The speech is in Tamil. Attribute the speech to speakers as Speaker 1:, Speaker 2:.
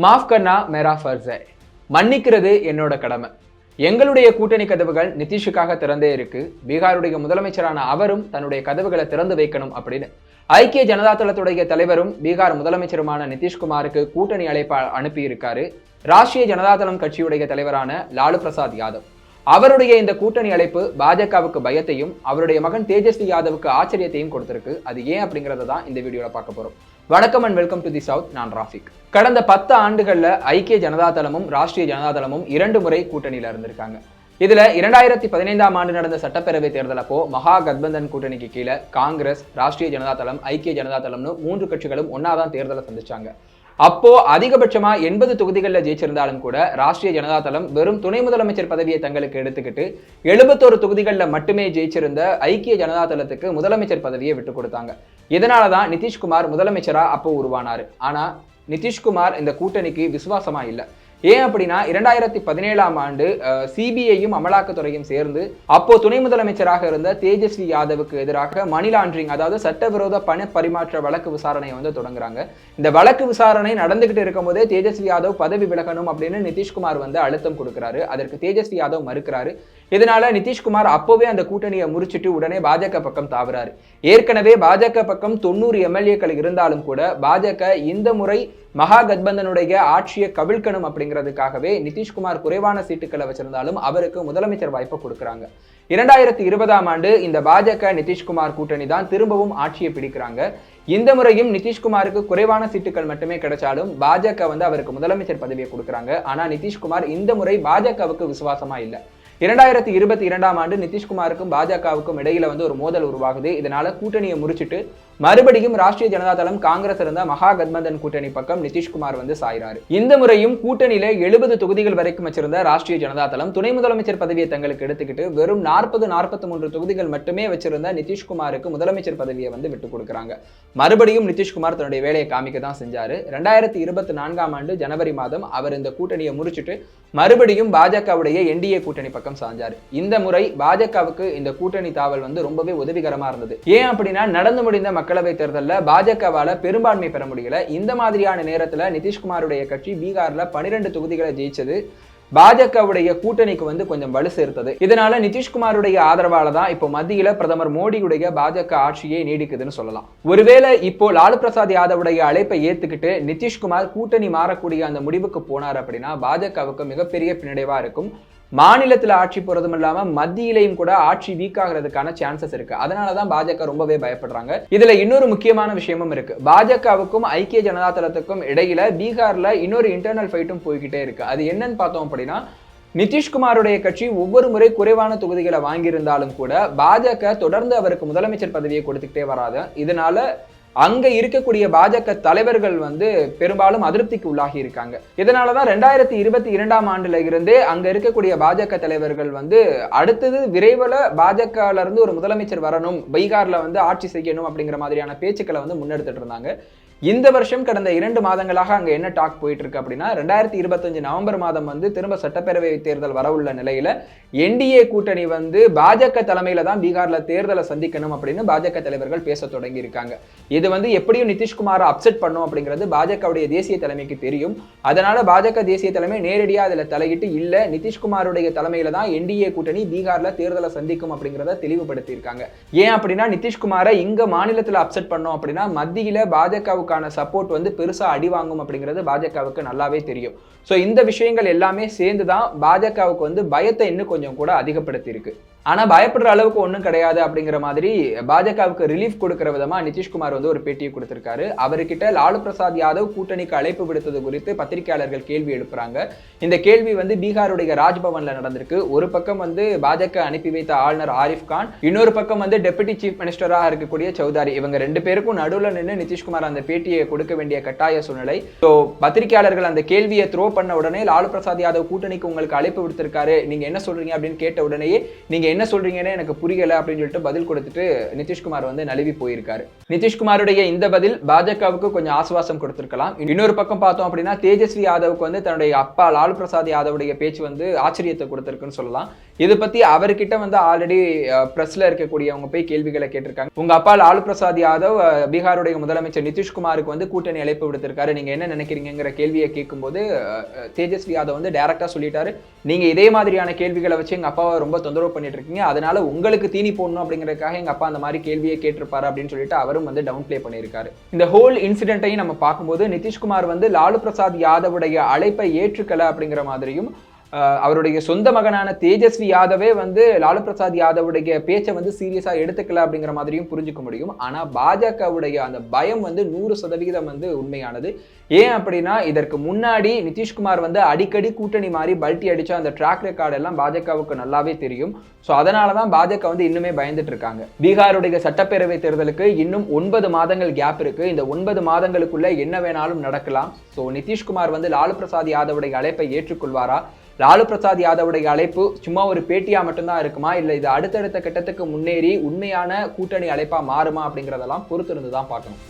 Speaker 1: மாஃப் கர்னா மேரா ஃபர்ஸ் ஹை. மன்னிக்கிறது என்னோட கடமை. எங்களுடைய கூட்டணி கதவுகள் நிதிஷுக்காக திறந்தே இருக்கு. பீகாருடைய முதலமைச்சரான அவரும் தன்னுடைய கதவுகளை திறந்து வைக்கணும் அப்படின்னு ஐக்கிய ஜனதா தளத்துடைய தலைவரும் பீகார் முதலமைச்சருமான நிதிஷ்குமாருக்கு கூட்டணி அழைப்பை அனுப்பியிருக்காரு ராஷ்டிரிய ஜனதா தளம் கட்சியுடைய தலைவரான லாலு பிரசாத் யாதவ். அவருடைய இந்த கூட்டணி அழைப்பு பாஜகவுக்கு பயத்தையும் அவருடைய மகன் தேஜஸ்வி யாதவுக்கு ஆச்சரியத்தையும் கொடுத்திருக்கு. அது ஏன் அப்படிங்கறத தான் இந்த வீடியோல பார்க்க போறோம். வணக்கம் and welcome to the south. நான் ராஃபிக். கடந்த 10 ஆண்டுகள்ல ஐக்கிய ஜனதா தளமும் ராஷ்டிரிய ஜனதா தளமும் 2 முறை கூட்டணியில இருந்திருக்காங்க. இதுல 2015ஆம் ஆண்டு நடந்த சட்டப்பேரவை தேர்தல் அப்போ மகா கத்பந்தன் கூட்டணிக்கு கீழே காங்கிரஸ், ராஷ்டிரிய ஜனதா தளம், ஐக்கிய ஜனதா தளம்னு 3 கட்சிகளும் ஒன்னாதான் தேர்தலை சந்திச்சாங்க. அப்போ அதிகபட்சமா 80 தொகுதிகளில் ஜெயிச்சிருந்தாலும் கூட ராஷ்டிரிய ஜனதா தளம் வெறும் துணை முதலமைச்சர் பதவியை தங்களுக்கு எடுத்துக்கிட்டு 71 தொகுதிகளில் மட்டுமே ஜெயிச்சிருந்த ஐக்கிய ஜனதா தளத்துக்கு முதலமைச்சர் பதவியை விட்டு கொடுத்தாங்க. இதனாலதான் நிதிஷ்குமார் முதலமைச்சரா அப்போ உருவானாரு. ஆனா நிதிஷ்குமார் இந்த கூட்டணிக்கு விசுவாசமா இல்லை. ஏன் அப்படின்னா 2017ஆம் ஆண்டு சிபிஐயும் அமலாக்கத்துறையும் சேர்ந்து அப்போ துணை முதலமைச்சராக இருந்த தேஜஸ்வி யாதவுக்கு எதிராக மணி லாண்டரிங், அதாவது சட்டவிரோத பண பரிமாற்ற வழக்கு விசாரணையை வந்து தொடங்குறாங்க. இந்த வழக்கு விசாரணை நடந்துகிட்டு இருக்கும் போதே தேஜஸ்வி யாதவ் பதவி விலகணும் அப்படின்னு நிதிஷ்குமார் வந்து அழுத்தம் கொடுக்கிறாரு. அதற்கு தேஜஸ்வி யாதவ் மறுக்கிறாரு. இதனால நிதிஷ்குமார் அப்போவே அந்த கூட்டணியை முறிச்சிட்டு உடனே பாஜக பக்கம் தாவுறாரு. ஏற்கனவே பாஜக பக்கம் 90 எம்எல்ஏக்கள் இருந்தாலும் கூட பாஜக இந்த முறை மகா கத்பந்தனுடைய ஆட்சியை கவிழ்க்கணும் அப்படிங்கிறதுக்காகவே நிதிஷ்குமார் குறைவான சீட்டுக்களை வச்சிருந்தாலும் அவருக்கு முதலமைச்சர் வாய்ப்பை கொடுக்குறாங்க. 2020ஆம் ஆண்டு இந்த பாஜக நிதிஷ்குமார் கூட்டணி தான் திரும்பவும் ஆட்சியை பிடிக்கிறாங்க. இந்த முறையும் நிதிஷ்குமாருக்கு குறைவான சீட்டுகள் மட்டுமே கிடைச்சாலும் பாஜக வந்து அவருக்கு முதலமைச்சர் பதவியை கொடுக்குறாங்க. ஆனா நிதிஷ்குமார் இந்த முறை பாஜகவுக்கு விசுவாசமா இல்லை. 2022ஆம் ஆண்டு நிதிஷ்குமாருக்கும் பாஜகவுக்கும் இடையில வந்து ஒரு மோதல் உருவாகுது. இதனால கூட்டணியை முறிச்சிட்டு மறுபடியும் ராஷ்டிரிய ஜனதா தளம், காங்கிரஸ் இருந்த மகா கத்பந்தன் கூட்டணி பக்கம் நிதிஷ்குமார் வந்து சாயிறாரு. இந்த முறையும் கூட்டணியில 70 தொகுதிகள் வரைக்கும் வச்சிருந்த ராஷ்டிரிய ஜனதா தளம் துணை முதலமைச்சர் பதவியை தங்களுக்கு எடுத்துக்கிட்டு வெறும் 40-43 தொகுதிகள் மட்டுமே வச்சிருந்த நிதிஷ்குமாருக்கு முதலமைச்சர் பதவியை வந்து விட்டு கொடுக்குறாங்க. மறுபடியும் நிதிஷ்குமார் தன்னுடைய வேலையை காமிக்க தான் செஞ்சாரு. 2024ஆம் ஆண்டு ஜனவரி மாதம் அவர் இந்த கூட்டணியை முறிச்சிட்டு மறுபடியும் பாஜகவுடைய என்டிஏ கூட்டணி பக்கம் சாஞ்சாரு. இந்த முறை பாஜகவுக்கு இந்த கூட்டணி தாவல் வந்து ரொம்பவே உதவிகரமா இருந்தது. ஏன் அப்படின்னா நடந்து முடிந்த மக்களவை தேர்தலில் பாஜகவால பெரும்பான்மை பெற முடியல. இந்த மாதிரியான நேரத்துல நிதிஷ்குமாருடைய கட்சி பீகார்ல 12 தொகுதிகளை ஜெயிச்சது பாஜகவுடைய கூட்டணிக்கு வந்து கொஞ்சம் வலு சேர்த்தது. இதனால நிதிஷ்குமாருடைய ஆதரவால தான் இப்போ மத்தியில பிரதமர் மோடியுடைய பாஜக ஆட்சியே நீடிக்குதுன்னு சொல்லலாம். ஒருவேளை இப்போ லாலு பிரசாத் யாதவுடைய அழைப்பை ஏத்துக்கிட்டு நிதிஷ்குமார் கூட்டணி மாறக்கூடிய அந்த முடிவுக்கு போனார் அப்படின்னா பாஜகவுக்கு மிகப்பெரிய பின்னடைவா இருக்கும். மாநிலத்தில் ஆட்சி போறதும் இல்லாம மத்தியிலையும் கூட ஆட்சி வீக் ஆகிறதுக்கான சான்சஸ் இருக்கு. அதனாலதான் பாஜக ரொம்பவே பயப்படுறாங்க. இதுல இன்னொரு முக்கியமான விஷயமும் இருக்கு. பாஜகவுக்கும் ஐக்கிய ஜனதா தளத்துக்கும் இடையில பீகார்ல இன்னொரு இன்டர்னல் ஃபைட்டும் போய்கிட்டே இருக்கு. அது என்னன்னு பார்த்தோம் அப்படின்னா நிதிஷ்குமாருடைய கட்சி ஒவ்வொரு முறை குறைவான தொகுதிகளை வாங்கியிருந்தாலும் கூட பாஜக தொடர்ந்து அவருக்கு முதலமைச்சர் பதவியை கொடுத்துக்கிட்டே வராது. இதனால அங்க இருக்கக்கூடிய பாஜக தலைவர்கள் வந்து பெரும்பாலும் அதிருப்திக்கு உள்ளாகி இருக்காங்க. இதனாலதான் 2022ஆம் ஆண்டுல இருந்தே அங்க இருக்கக்கூடிய பாஜக தலைவர்கள் வந்து அடுத்தது விரைவில் பாஜகல இருந்து ஒரு முதலமைச்சர் வரணும், பீகார்ல வந்து ஆட்சி செய்யணும் அப்படிங்கிற மாதிரியான பேச்சுக்களை வந்து முன்னெடுத்துட்டு இருந்தாங்க. இந்த வருஷம் கடந்த 2 மாதங்களாக அங்க என்ன டாக் போயிட்டு இருக்கு அப்படின்னா 2025 நவம்பர் மாதம் வந்து திரும்ப சட்டப்பேரவை தேர்தல் வரவுள்ள நிலையில என்டிஏ கூட்டணி வந்து பாஜக தலைமையில தான் பீகார்ல தேர்தலை சந்திக்கணும் அப்படின்னு பாஜக தலைவர்கள் பேச தொடங்கி இருக்காங்க. இது வந்து எப்படியும் நிதிஷ்குமாரை அப்செட் பண்ணும் அப்படிங்கிறது பாஜகவுடைய தேசிய தலைமைக்கு தெரியும். அதனால பாஜக தேசிய தலைமை நேரடியா அதுல தலையிட்டு இல்ல நிதிஷ்குமாருடைய தலைமையில தான் என்டிஏ கூட்டணி பீகார்ல தேர்தலை சந்திக்கும் அப்படிங்கிறத தெளிவுபடுத்தி இருக்காங்க. ஏன் அப்படின்னா நிதிஷ்குமாரை இங்க மாநிலத்துல அப்செட் பண்ணோம் அப்படின்னா மத்தியில பாஜக சப்போர்ட் வந்து பெருசா அடி வாங்கும் அப்படிங்கிறது பாஜகவுக்கு நல்லாவே தெரியும். சோ இந்த விஷயங்கள் எல்லாமே சேர்ந்துதான் பாஜகவுக்கு வந்து பயத்தை இன்னும் கொஞ்சம் கூட அதிகப்படுத்தி இருக்கு. ஆனா பயப்படுற அளவுக்கு ஒன்றும் கிடையாது அப்படிங்கிற மாதிரி பாஜகவுக்கு ரிலீஃப் கொடுக்கிற விதமா நிதிஷ்குமார் வந்து ஒரு பேட்டியை கொடுத்திருக்காரு. அவர்கிட்ட லாலு பிரசாத் யாதவ் கூட்டணிக்கு அழைப்பு விடுத்தது குறித்து பத்திரிகையாளர்கள் கேள்வி எழுப்புறாங்க. இந்த கேள்வி வந்து பீகாருடைய ராஜ்பவன்ல நடந்திருக்கு. ஒரு பக்கம் வந்து பாஜக அனுப்பி வைத்த ஆளுநர் ஆரிஃப் கான், இன்னொரு பக்கம் வந்து டெபுட்டி சீஃப் மினிஸ்டராக இருக்கக்கூடிய சௌதாரி, இவங்க 2 பேருக்கும் நடுவில் நின்று நிதிஷ்குமார் அந்த பேட்டியை கொடுக்க வேண்டிய கட்டாய சூழ்நிலை. ஸோ பத்திரிகையாளர்கள் அந்த கேள்வியை த்ரோ பண்ண உடனே லாலு பிரசாத் யாதவ் கூட்டணிக்கு உங்களுக்கு அழைப்பு விடுத்திருக்காரு, நீங்க என்ன சொல்றீங்க அப்படின்னு கேட்ட உடனேயே நீங்க என்ன சொல்றீங்கன்னு எனக்கு புரியல அப்படின்னு சொல்லிட்டு பதில் கொடுத்துட்டு நிதிஷ்குமார் வந்து நழுவி போயிருக்காரு. நிதிஷ்குமாருடைய இந்த பதில் பாஜகவுக்கு கொஞ்சம் ஆசுவாசம் கொடுத்திருக்கலாம். இன்னொரு பக்கம் பார்த்தோம் அப்படின்னா தேஜஸ்வி யாதவுக்கு வந்து தன்னுடைய அப்பா லாலு பிரசாத் யாதவுடைய பேச்சு வந்து ஆச்சரியத்தை கொடுத்திருக்குன்னு சொல்லலாம். இது பத்தி அவர்கிட்ட வந்து ஆல்ரெடி பிரஸ்ல இருக்கக்கூடியவங்க போய் கேள்விகளை கேட்டிருக்காங்க. உங்க அப்பா லாலு பிரசாத் யாதவ் பீகாருடைய முதலமைச்சர் நிதிஷ்குமாருக்கு வந்து கூட்டணி அழைப்பு விடுத்திருக்காரு, நீங்க என்ன நினைக்கிறீங்கிற கேள்வியை கேட்கும்போது தேஜஸ்வி யாதவ் வந்து டைரக்டா சொல்லிட்டாரு, நீங்க இதே மாதிரியான கேள்விகளை வச்சு எங்க அப்பாவை ரொம்ப தொந்தரவு பண்ணிட்டு இருக்கீங்க, அதனால உங்களுக்கு தீனி போடணும் அப்படிங்கறதுக்காக எங்க அப்பா அந்த மாதிரி கேள்வியை கேட்டிருப்பாரு அப்படின்னு சொல்லிட்டு அவரும் வந்து டவுன் பிளே பண்ணியிருக்காரு. இந்த ஹோல் இன்சிடென்ட்டையும் நம்ம பார்க்கும்போது நிதிஷ்குமார் வந்து லாலு பிரசாத் யாதவுடைய அழைப்பை ஏற்றுக்கல அப்படிங்கிற மாதிரியும், அவருடைய சொந்த மகனான தேஜஸ்வி யாதவே வந்து லாலு பிரசாத் யாதவுடைய பேச்சை வந்து சீரியஸா எடுத்துக்கல அப்படிங்கிற மாதிரியும் புரிஞ்சுக்க முடியும். ஆனா பாஜகவுடைய அந்த பயம் வந்து 100% வந்து உண்மையானது. ஏன் அப்படின்னா இதற்கு முன்னாடி நிதிஷ்குமார் வந்து அடிக்கடி கூட்டணி மாறி பல்ட்டி அடிச்ச அந்த ட்ராக் ரெக்கார்டு எல்லாம் பாஜகவுக்கு நல்லாவே தெரியும். ஸோ அதனாலதான் பாஜக வந்து இன்னுமே பயந்துட்டு இருக்காங்க. பீகாருடைய சட்டப்பேரவை தேர்தலுக்கு இன்னும் 9 மாதங்கள் கேப் இருக்கு. இந்த 9 மாதங்களுக்குள்ள என்ன வேணாலும் நடக்கலாம். ஸோ நிதிஷ்குமார் வந்து லாலு பிரசாத் யாதவுடைய அழைப்பை ஏற்றுக்கொள்வாரா, லாலு பிரசாத் யாதவுடைய அழைப்பு சும்மா ஒரு பேட்டியா மட்டும்தான் இருக்குமா, இல்ல இது அடுத்தடுத்த கட்டத்துக்கு முன்னேறி உண்மையான கூட்டணி அழைப்பா மாறுமா அப்படிங்கறதெல்லாம் பொறுத்திருந்து தான் பார்க்கணும்.